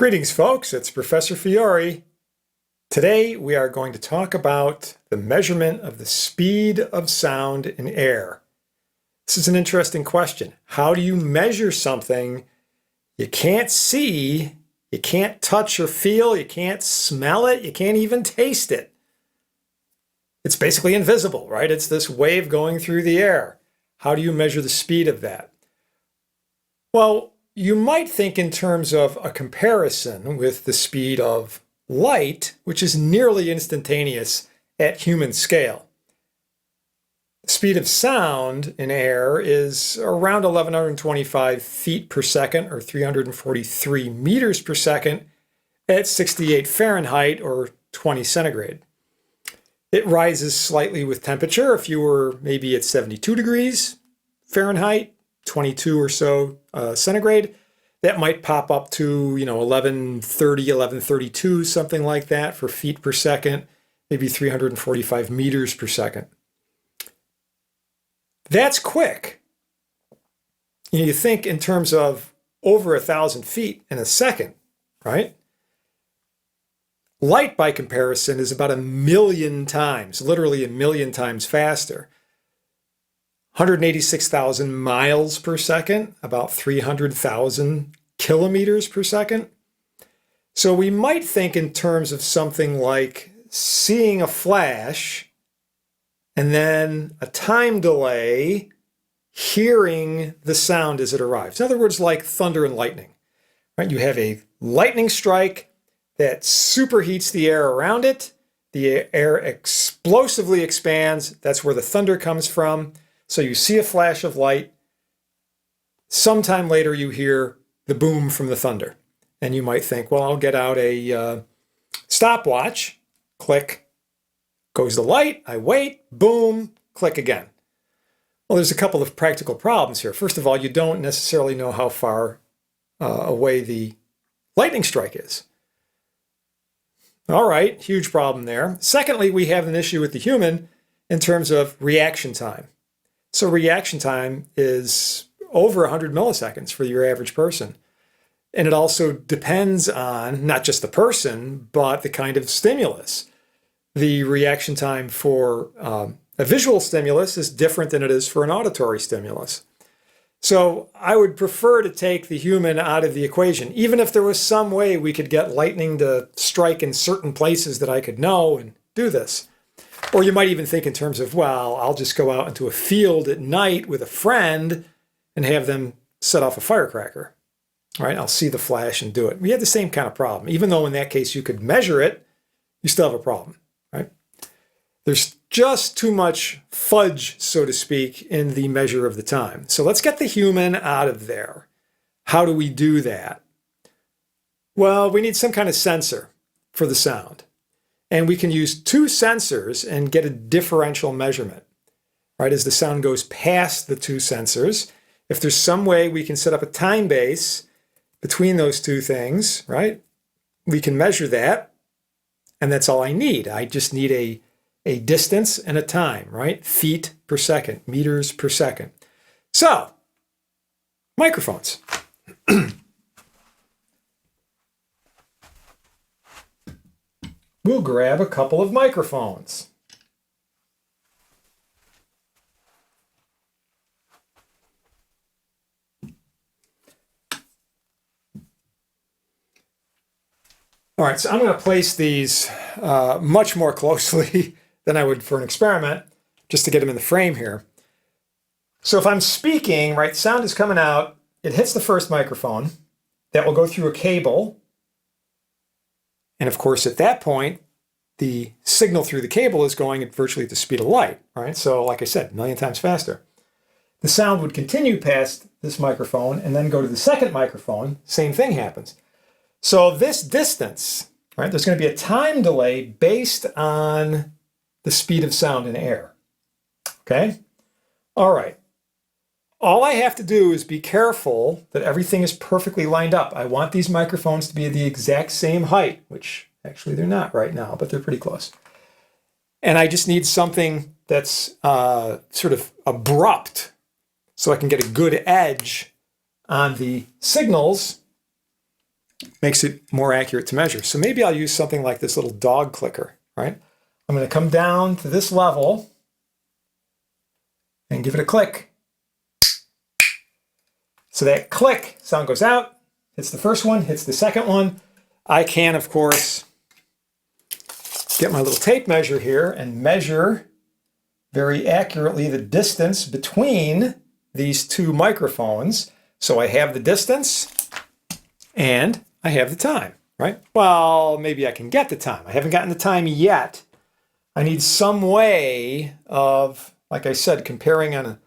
Greetings, folks. It's Professor Fiore. Today we are going to talk about the measurement of the speed of sound in air. This is an interesting question. How do you measure something you can't see, you can't touch or feel, you can't smell it, you can't even taste it? It's basically invisible, right? It's this wave going through the air. How do you measure the speed of that? Well, you might think in terms of a comparison with the speed of light, which is nearly instantaneous at human scale. The speed of sound in air is around 1125 feet per second, or 343 meters per second, at 68 Fahrenheit, or 20 centigrade. It rises slightly with temperature. If you were maybe at 72 degrees Fahrenheit, 22 or so centigrade, that might pop up to 1130, 1132, something like that for feet per second, maybe 345 meters per second. That's quick. You think in terms of over 1,000 feet in a second, right? Light, by comparison, is about 1,000,000 times, literally 1,000,000 times faster. 186,000 miles per second, about 300,000 kilometers per second. So we might think in terms of something like seeing a flash and then a time delay, hearing the sound as it arrives. In other words, like thunder and lightning, right? You have a lightning strike that superheats the air around it. The air explosively expands. That's where the thunder comes from. So you see a flash of light. Sometime later, you hear the boom from the thunder. And you might think, well, I'll get out a stopwatch. Click. Goes the light. I wait. Boom. Click again. Well, there's a couple of practical problems here. First of all, you don't necessarily know how far away the lightning strike is. All right, huge problem there. Secondly, we have an issue with the human in terms of reaction time. So reaction time is over 100 milliseconds for your average person. And it also depends on not just the person, but the kind of stimulus. The reaction time for a visual stimulus is different than it is for an auditory stimulus. So I would prefer to take the human out of the equation, even if there was some way we could get lightning to strike in certain places that I could know and do this. Or you might even think in terms of, well, I'll just go out into a field at night with a friend and have them set off a firecracker, right? I'll see the flash and do it. We had the same kind of problem. Even though in that case you could measure it, you still have a problem, right? There's just too much fudge, so to speak, in the measure of the time. So let's get the human out of there. How do we do that? Well, we need some kind of sensor for the sound. And we can use two sensors and get a differential measurement, right? As the sound goes past the two sensors, if there's some way we can set up a time base between those two things, right? We can measure that, and that's all I need. I just need a distance and a time, right? Feet per second, meters per second. So, microphones. We'll grab a couple of microphones. All right, so I'm going to place these much more closely than I would for an experiment, just to get them in the frame here. So if I'm speaking, right, sound is coming out, it hits the first microphone, that will go through a cable. And of course, at that point, the signal through the cable is going at virtually the speed of light, right? So like I said, 1,000,000 times faster. The sound would continue past this microphone and then go to the second microphone. Same thing happens. So this distance, right, there's going to be a time delay based on the speed of sound in air. Okay? All right. All I have to do is be careful that everything is perfectly lined up. I want these microphones to be the exact same height, which actually they're not right now, but they're pretty close. And I just need something that's sort of abrupt so I can get a good edge on the signals makes it more accurate to measure. So maybe I'll use something like this little dog clicker, right? I'm going to come down to this level and give it a click. So that click sound goes out, hits the first one, hits the second one. I can, of course, get my little tape measure here and measure very accurately the distance between these two microphones. So I have the distance and I have the time, right? Well, maybe I can get the time. I haven't gotten the time yet. I need some way of, like I said, comparing on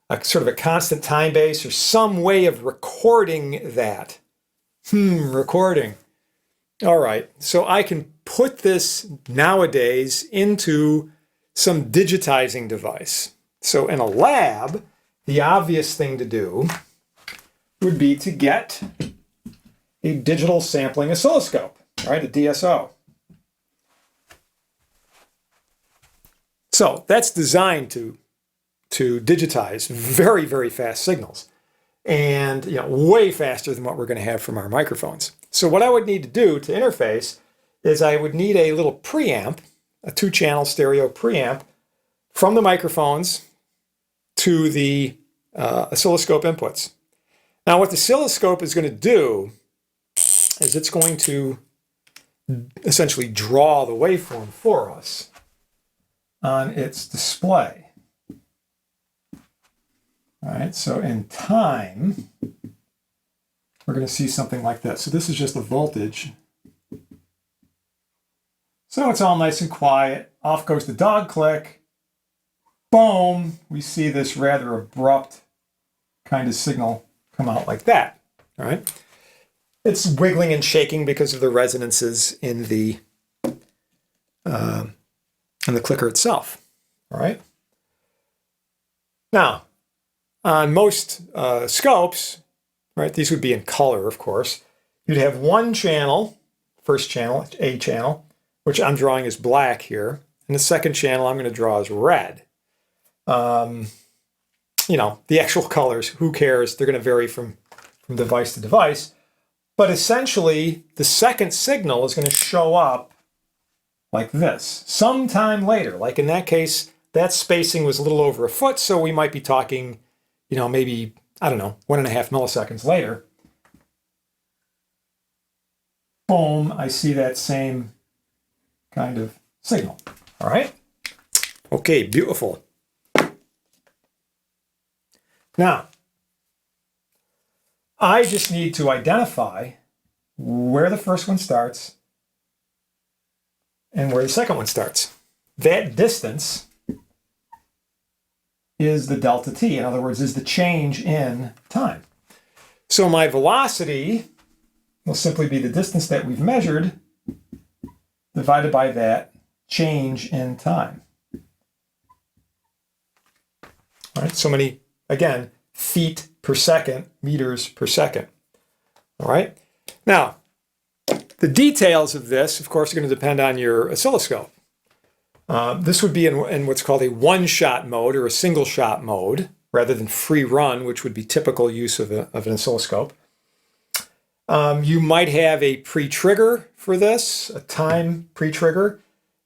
a sort of a constant time base or some way of recording that. Recording. All right, so I can put this nowadays into some digitizing device. So in a lab, the obvious thing to do would be to get a digital sampling oscilloscope, right, a DSO. So that's designed to digitize very, very fast signals, and way faster than what we're going to have from our microphones. So what I would need to do to interface is I would need a little preamp, a 2-channel stereo preamp from the microphones to the oscilloscope inputs. Now what the oscilloscope is going to do is it's going to essentially draw the waveform for us on its display. All right, so in time, we're going to see something like this. So this is just the voltage. So it's all nice and quiet. Off goes the dog click. Boom, we see this rather abrupt kind of signal come out like that. All right. It's wiggling and shaking because of the resonances in the clicker itself. All right. Now, on most scopes, right, these would be in color, of course. You'd have one channel, first channel, A channel, which I'm drawing as black here, and the second channel I'm going to draw as red. The actual colors, who cares? They're going to vary from device to device. But essentially, the second signal is going to show up like this sometime later. Like in that case, that spacing was a little over a foot, so we might be talking, maybe, 1.5 milliseconds later. Boom, I see that same kind of signal. All right? Okay, beautiful. Now, I just need to identify where the first one starts and where the second one starts. That distance is the delta t. In other words, is the change in time. So my velocity will simply be the distance that we've measured divided by that change in time. All right, so many, again, feet per second, meters per second. All right. Now, the details of this, of course, are going to depend on your oscilloscope. This would be in what's called a one-shot mode or a single-shot mode, rather than free run, which would be typical use of an oscilloscope. You might have a pre-trigger for this, a time pre-trigger.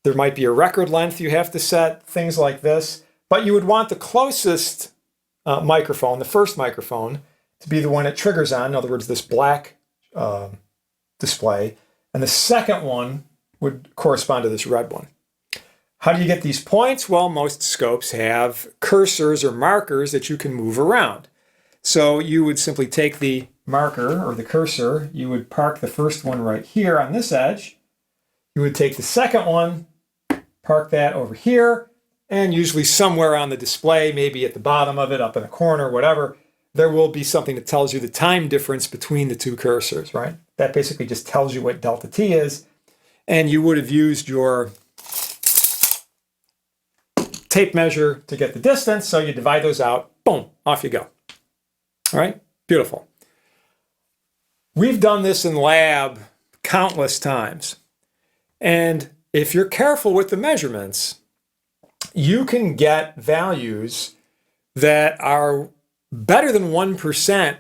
There might be a record length you have to set, things like this. But you would want the closest microphone, the first microphone, to be the one it triggers on. In other words, this black display. And the second one would correspond to this red one. How do you get these points? Well, most scopes have cursors or markers that you can move around. So you would simply take the marker or the cursor, you would park the first one right here on this edge. You would take the second one, park that over here, and usually somewhere on the display, maybe at the bottom of it, up in a corner, whatever, there will be something that tells you the time difference between the two cursors, right? That basically just tells you what delta t is. And you would have used your tape measure to get the distance, so you divide those out, boom, off you go. All right, beautiful. We've done this in lab countless times. And if you're careful with the measurements, you can get values that are better than 1%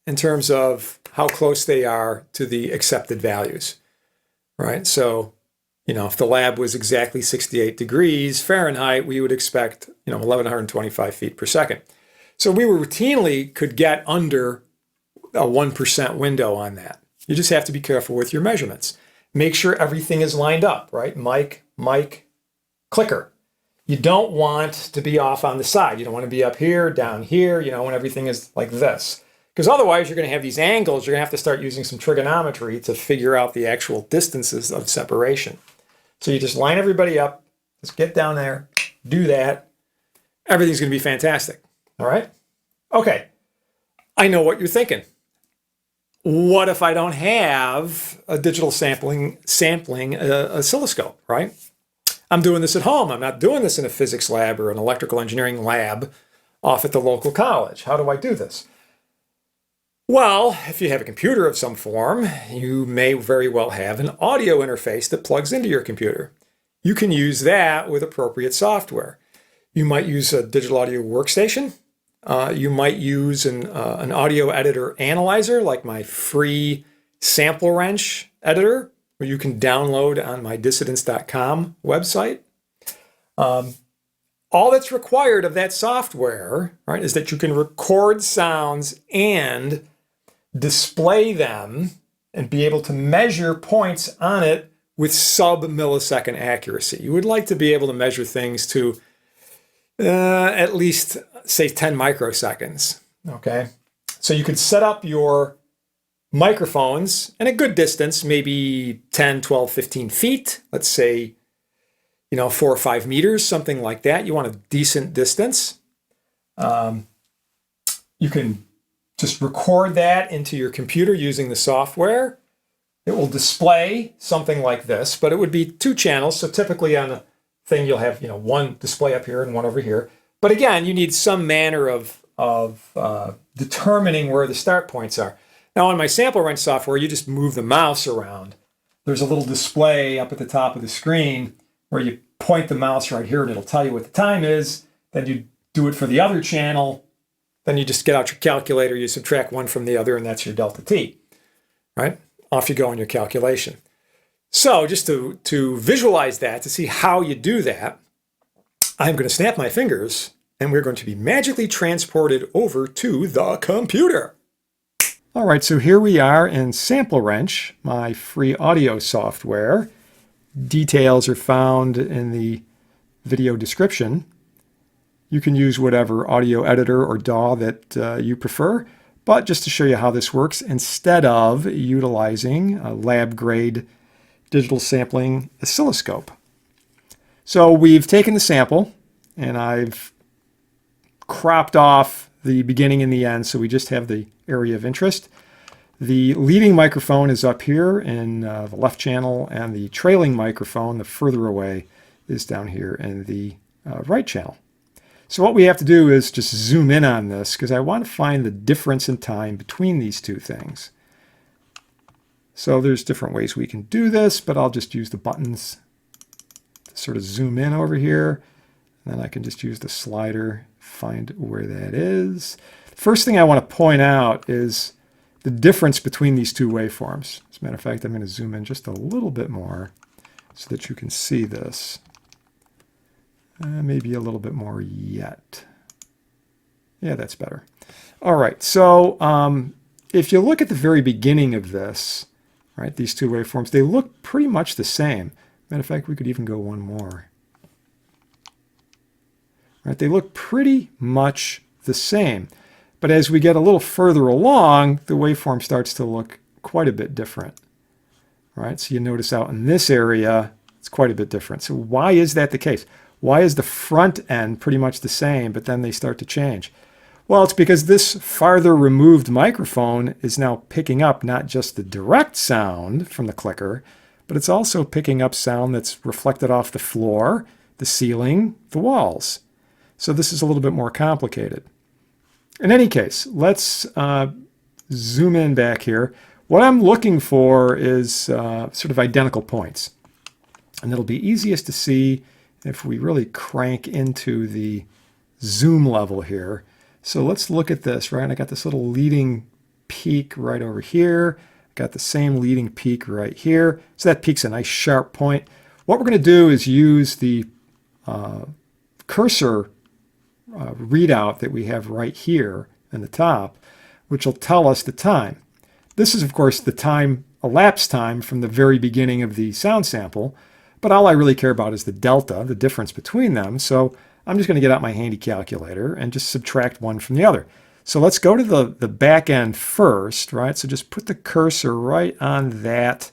in terms of how close they are to the accepted values, right? So, if the lab was exactly 68 degrees Fahrenheit, we would expect, 1,125 feet per second. So we routinely could get under a 1% window on that. You just have to be careful with your measurements. Make sure everything is lined up, right? Mic, clicker. You don't want to be off on the side. You don't want to be up here, down here, when everything is like this. Because otherwise you're going to have these angles. You're going to have to start using some trigonometry to figure out the actual distances of separation. So you just line everybody up. Just get down there, do that. Everything's going to be fantastic. All right? Okay. I know what you're thinking. What if I don't have a digital sampling oscilloscope, right? I'm doing this at home. I'm not doing this in a physics lab or an electrical engineering lab off at the local college. How do I do this? Well, if you have a computer of some form, you may very well have an audio interface that plugs into your computer. You can use that with appropriate software. You might use a digital audio workstation. You might use an audio editor analyzer like my free sample wrench editor, where you can download on my dissidence.com website. All that's required of that software, right, is that you can record sounds and display them and be able to measure points on it with sub-millisecond accuracy. You would like to be able to measure things to at least, say, 10 microseconds, okay? So you could set up your microphones in a good distance, maybe 10, 12, 15 feet, let's say, 4 or 5 meters, something like that. You want a decent distance. You can just record that into your computer using the software. It will display something like this, but it would be 2 channels. So typically on a thing, you'll have, one display up here and one over here. But again, you need some manner of determining where the start points are. Now on my sample wrench software, you just move the mouse around. There's a little display up at the top of the screen where you point the mouse right here and it'll tell you what the time is. Then you do it for the other channel. Then you just get out your calculator, you subtract one from the other, and that's your delta t, right? Off you go on your calculation. So just to visualize that, to see how you do that, I'm going to snap my fingers, and we're going to be magically transported over to the computer. All right, so here we are in Sample Wrench, my free audio software. Details are found in the video description. You can use whatever audio editor or DAW that you prefer, but just to show you how this works, instead of utilizing a lab-grade digital sampling oscilloscope. So we've taken the sample, and I've cropped off the beginning and the end, so we just have the area of interest. The leading microphone is up here in the left channel, and the trailing microphone, the further away, is down here in the right channel. So what we have to do is just zoom in on this because I want to find the difference in time between these two things. So there's different ways we can do this, but I'll just use the buttons to sort of zoom in over here. And then I can just use the slider, find where that is. First thing I want to point out is the difference between these two waveforms. As a matter of fact, I'm going to zoom in just a little bit more so that you can see this. Maybe a little bit more yet. Yeah, that's better. All right, so if you look at the very beginning of this, right, these two waveforms, they look pretty much the same. Matter of fact, we could even go one more. Right, they look pretty much the same. But as we get a little further along, the waveform starts to look quite a bit different. Right, so you notice out in this area, it's quite a bit different. So why is that the case? Why is the front end pretty much the same, but then they start to change? Well, it's because this farther removed microphone is now picking up not just the direct sound from the clicker, but it's also picking up sound that's reflected off the floor, the ceiling, the walls. So this is a little bit more complicated. In any case, let's zoom in back here. What I'm looking for is sort of identical points. And it'll be easiest to see if we really crank into the zoom level here. So let's look at this, right? I got this little leading peak right over here. Got the same leading peak right here. So that peak's a nice sharp point. What we're going to do is use the cursor readout that we have right here in the top, which will tell us the time. This is, of course, the time, elapsed time from the very beginning of the sound sample, but all I really care about is the delta, the difference between them. So I'm just going to get out my handy calculator and just subtract one from the other. So let's go to the back end first, right? So just put the cursor right on that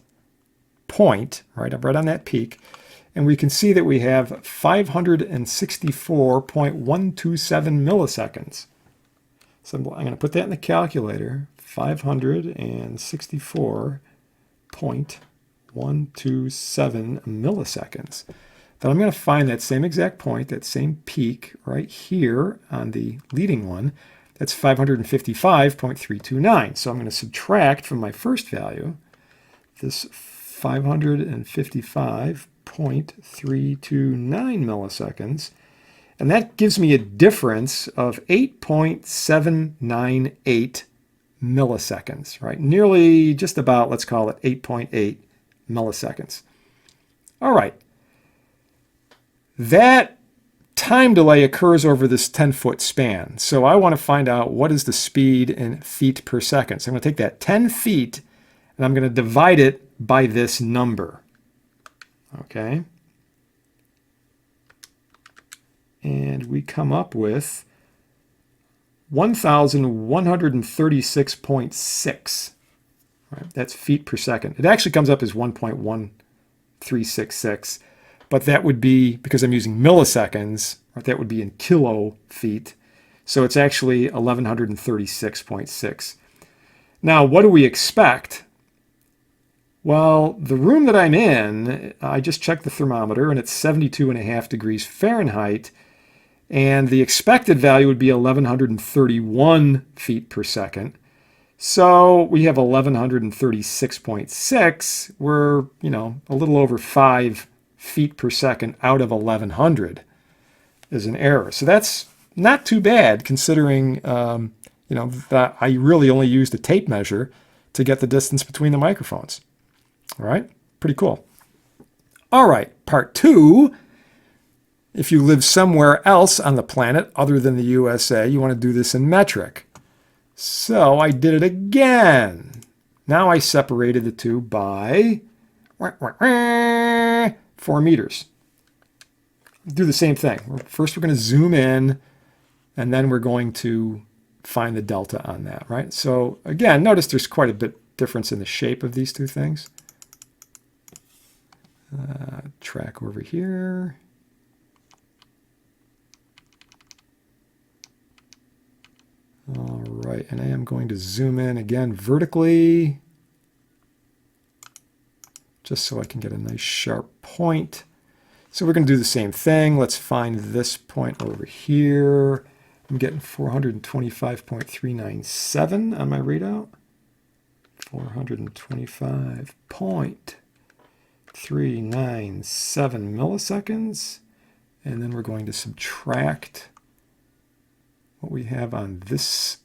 point, right on that peak, and we can see that we have 564.127 milliseconds. So I'm going to put that in the calculator, 564.127 milliseconds. Then I'm going to find that same exact point, that same peak right here on the leading one. That's 555.329. So I'm going to subtract from my first value this 555.329 milliseconds. And that gives me a difference of 8.798 milliseconds, right? Nearly just about, let's call it 8.8 milliseconds. All right. That time delay occurs over this 10-foot span. So I want to find out what is the speed in feet per second. So I'm going to take that 10 feet and I'm going to divide it by this number. Okay. And we come up with 1,136.6. Right? That's feet per second. It actually comes up as 1.1366. But that would be, because I'm using milliseconds, right, that would be in kilo feet. So it's actually 1136.6. Now, what do we expect? Well, the room that I'm in, I just checked the thermometer, and it's 72.5 degrees Fahrenheit. And the expected value would be 1131 feet per second. So we have 1136.6. We're, a little over 5 feet per second out of 1100 is an error. So that's not too bad considering, that I really only used a tape measure to get the distance between the microphones. All right, pretty cool. All right, part 2. If you live somewhere else on the planet other than the USA, you want to do this in metric. So I did it again. Now I separated the two by 4 meters. Do the same thing. First we're going to zoom in, and then we're going to find the delta on that, right? So again, notice there's quite a bit difference in the shape of these two things. Track over here. All right, and I am going to zoom in again vertically, just so I can get a nice sharp point. So we're going to do the same thing. Let's find this point over here. I'm getting 425.397 on my readout. 425.397 milliseconds. And then we're going to subtract what we have on this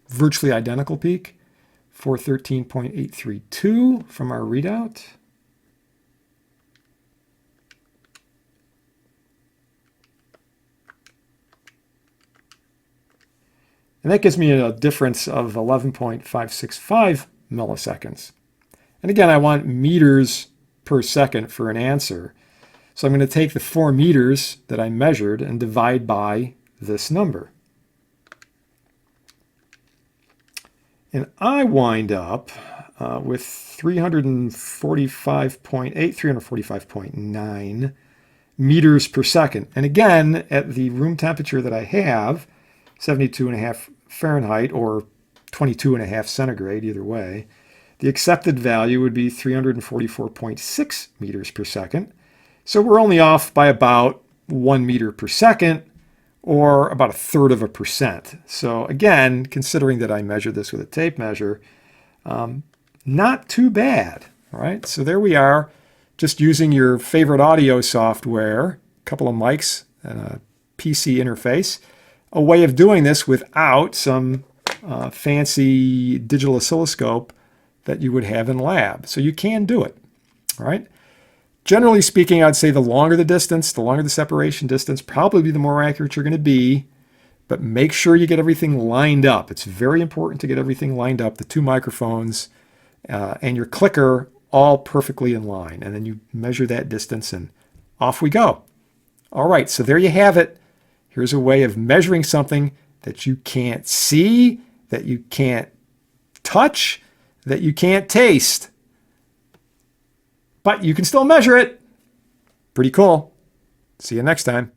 virtually identical peak, 413.832 from our readout. And that gives me a difference of 11.565 milliseconds. And again, I want meters per second for an answer. So I'm going to take the 4 meters that I measured and divide by this number. And I wind up with 345.9 meters per second. And again, at the room temperature that I have, 72.5 Fahrenheit or 22.5 centigrade, either way, the accepted value would be 344.6 meters per second. So we're only off by about 1 meter per second, or about 1/3 of a percent. So again, considering that I measured this with a tape measure, not too bad. All right, so there we are, just using your favorite audio software, a couple of mics and a PC interface, a way of doing this without some fancy digital oscilloscope that you would have in lab. So you can do it. All right. Generally speaking, I'd say the longer the distance, the longer the separation distance, probably the more accurate you're going to be. But make sure you get everything lined up. It's very important to get everything lined up, the two microphones and your clicker all perfectly in line. And then you measure that distance and off we go. All right, so there you have it. Here's a way of measuring something that you can't see, that you can't touch, that you can't taste. But you can still measure it. Pretty cool. See you next time.